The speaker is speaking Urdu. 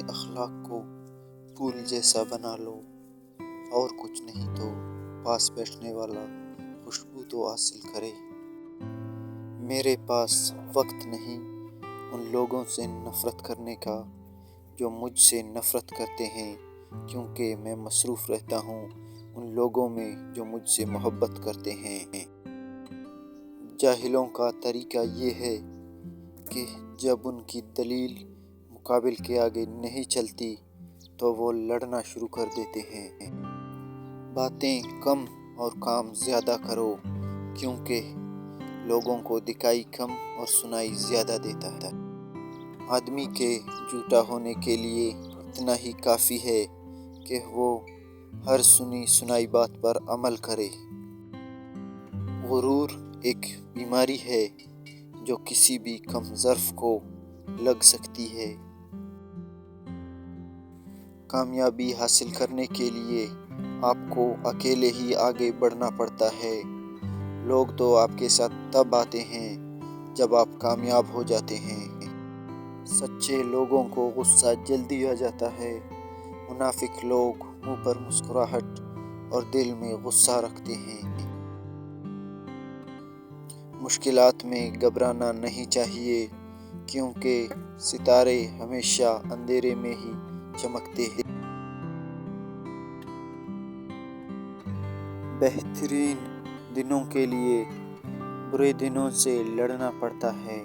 اخلاق کو پھول جیسا بنا لو، اور کچھ نہیں تو پاس بیٹھنے والا خوشبو تو حاصل کرے۔ میرے پاس وقت نہیں ان لوگوں سے نفرت کرنے کا جو مجھ سے نفرت کرتے ہیں، کیونکہ میں مصروف رہتا ہوں ان لوگوں میں جو مجھ سے محبت کرتے ہیں۔ جاہلوں کا طریقہ یہ ہے کہ جب ان کی دلیل مقابل کے آگے نہیں چلتی تو وہ لڑنا شروع کر دیتے ہیں۔ باتیں کم اور کام زیادہ کرو، کیونکہ لوگوں کو دکھائی کم اور سنائی زیادہ دیتا ہے۔ آدمی کے جھوٹا ہونے کے لیے اتنا ہی کافی ہے کہ وہ ہر سنی سنائی بات پر عمل کرے۔ غرور ایک بیماری ہے جو کسی بھی کم ظرف کو لگ سکتی ہے۔ کامیابی حاصل کرنے کے لیے آپ کو اکیلے ہی آگے بڑھنا پڑتا ہے۔ لوگ تو آپ کے ساتھ تب آتے ہیں جب آپ کامیاب ہو جاتے ہیں۔ سچے لوگوں کو غصہ جلدی آ جاتا ہے، منافق لوگ منہ پر مسکراہٹ اور دل میں غصہ رکھتے ہیں۔ مشکلات میں گھبرانا نہیں چاہیے، کیونکہ ستارے ہمیشہ اندھیرے میں ہی چمکتے ہیں۔ بہترین دنوں کے لیے برے دنوں سے لڑنا پڑتا ہے۔